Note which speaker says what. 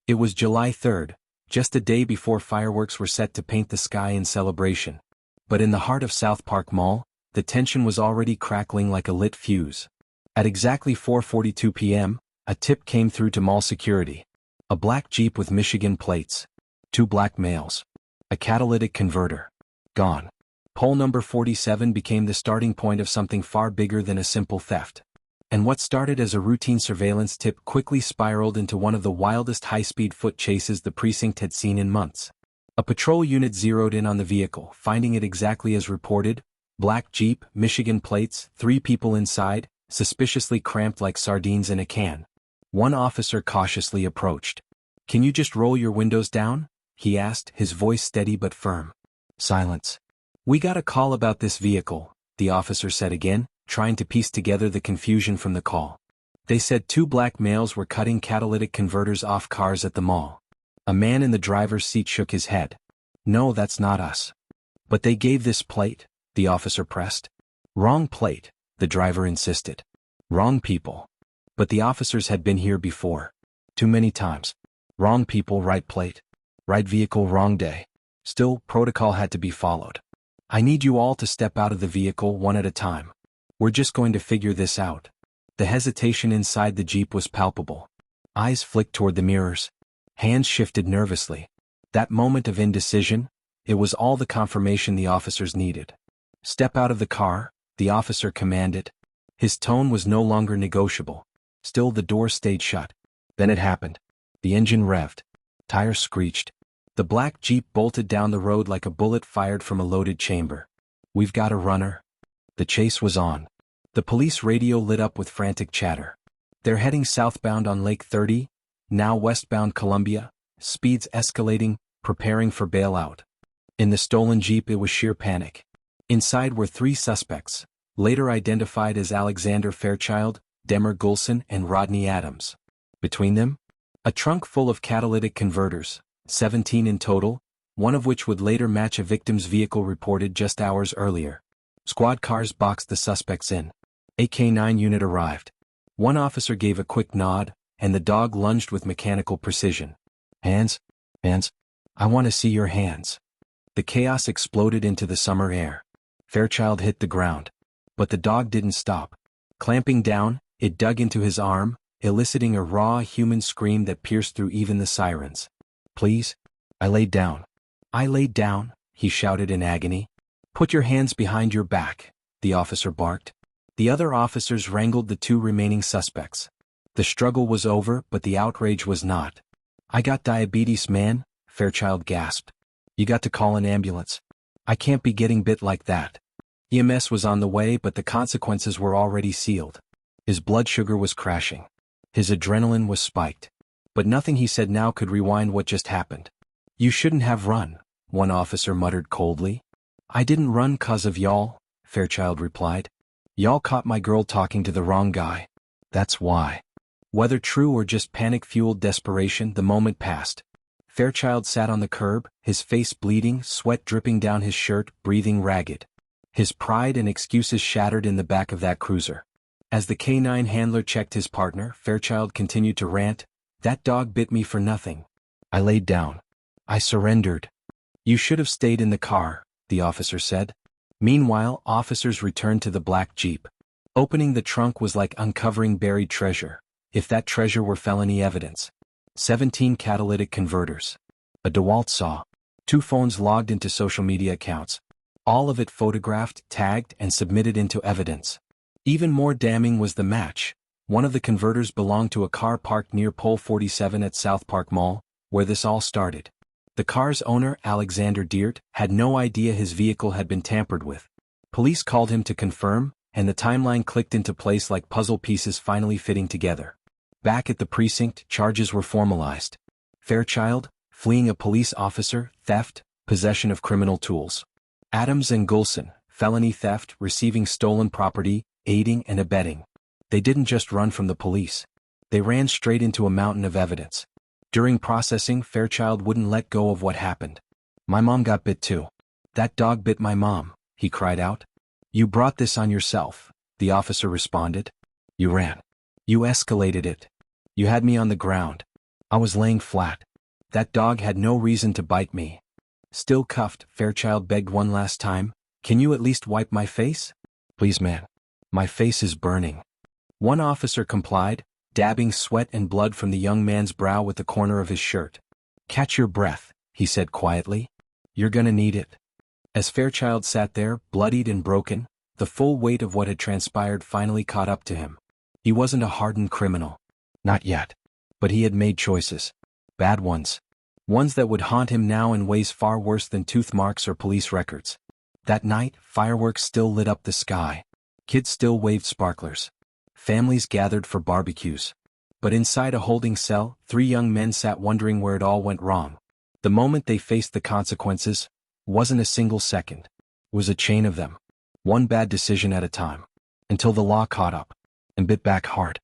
Speaker 1: It was July 3rd, just a day before fireworks were set to paint the sky in celebration. But in the heart of South Park Mall, the tension was already crackling like a lit fuse. At exactly 4:42 p.m., a tip came through to mall security. A black Jeep with Michigan plates. 2 black males. A catalytic converter. Gone. Pole number 47 became the starting point of something far bigger than a simple theft. And what started as a routine surveillance tip quickly spiraled into one of the wildest high-speed foot chases the precinct had seen in months. A patrol unit zeroed in on the vehicle, finding it exactly as reported: black Jeep, Michigan plates, 3 people inside, suspiciously cramped like sardines in a can. One officer cautiously approached. "Can you just roll your windows down?" he asked, his voice steady but firm. Silence. "We got a call about this vehicle," the officer said again, trying to piece together the confusion from the call. "They said 2 black males were cutting catalytic converters off cars at the mall." A man in the driver's seat shook his head. "No, that's not us." "But they gave this plate," the officer pressed. "Wrong plate," the driver insisted. "Wrong people." But the officers had been here before. Too many times. Wrong people, right plate. Right vehicle, wrong day. Still, protocol had to be followed. "I need you all to step out of the vehicle one at a time. We're just going to figure this out." The hesitation inside the Jeep was palpable. Eyes flicked toward the mirrors. Hands shifted nervously. That moment of indecision, it was all the confirmation the officers needed. "Step out of the car," the officer commanded. His tone was no longer negotiable. Still, the door stayed shut. Then it happened. The engine revved. Tires screeched. The black Jeep bolted down the road like a bullet fired from a loaded chamber. "We've got a runner." The chase was on. The police radio lit up with frantic chatter. "They're heading southbound on Lake 30, now westbound Columbia, speeds escalating, preparing for bailout." In the stolen Jeep it was sheer panic. Inside were 3 suspects, later identified as Alexander Fairchild, Demmer Gulson and Rodney Adams. Between them, a trunk full of catalytic converters, 17 in total, one of which would later match a victim's vehicle reported just hours earlier. Squad cars boxed the suspects in. A K-9 unit arrived. One officer gave a quick nod, and the dog lunged with mechanical precision. "Hands? Hands? I want to see your hands." The chaos exploded into the summer air. Fairchild hit the ground. But the dog didn't stop. Clamping down, it dug into his arm, eliciting a raw human scream that pierced through even the sirens. "Please?" "I laid down." "I laid down," he shouted in agony. "Put your hands behind your back," the officer barked. The other officers wrangled the 2 remaining suspects. The struggle was over, but the outrage was not. "I got diabetes, man," Fairchild gasped. "You got to call an ambulance. I can't be getting bit like that." EMS was on the way, but the consequences were already sealed. His blood sugar was crashing. His adrenaline was spiked. But nothing he said now could rewind what just happened. "You shouldn't have run," one officer muttered coldly. "I didn't run 'cause of y'all," Fairchild replied. "Y'all caught my girl talking to the wrong guy. That's why." Whether true or just panic-fueled desperation, the moment passed. Fairchild sat on the curb, his face bleeding, sweat dripping down his shirt, breathing ragged. His pride and excuses shattered in the back of that cruiser. As the K-9 handler checked his partner, Fairchild continued to rant, "That dog bit me for nothing. I laid down. I surrendered." "You should have stayed in the car," the officer said. Meanwhile, officers returned to the black Jeep. Opening the trunk was like uncovering buried treasure, if that treasure were felony evidence. 17 catalytic converters. A DeWalt saw. 2 phones logged into social media accounts. All of it photographed, tagged, and submitted into evidence. Even more damning was the match. One of the converters belonged to a car parked near Pole 47 at South Park Mall, where this all started. The car's owner, Alexander Deert, had no idea his vehicle had been tampered with. Police called him to confirm, and the timeline clicked into place like puzzle pieces finally fitting together. Back at the precinct, charges were formalized. Fairchild, fleeing a police officer, theft, possession of criminal tools. Adams and Gulson, felony theft, receiving stolen property, aiding and abetting. They didn't just run from the police. They ran straight into a mountain of evidence. During processing, Fairchild wouldn't let go of what happened. "My mom got bit too. That dog bit my mom," he cried out. "You brought this on yourself," the officer responded. "You ran. You escalated it. You had me on the ground. I was laying flat. That dog had no reason to bite me. Still cuffed, Fairchild begged one last time. Can you at least wipe my face? Please, man. My face is burning. One officer complied, dabbing sweat and blood from the young man's brow with the corner of his shirt. Catch your breath, he said quietly. You're gonna need it. As Fairchild sat there, bloodied and broken, the full weight of what had transpired finally caught up to him. He wasn't a hardened criminal. Not yet. But he had made choices. Bad ones. Ones that would haunt him now in ways far worse than tooth marks or police records. That night, fireworks still lit up the sky. Kids still waved sparklers. Families gathered for barbecues. But inside a holding cell, 3 young men sat wondering where it all went wrong. The moment they faced the consequences wasn't a single second. It was a chain of them. One bad decision at a time. Until the law caught up and bit back hard.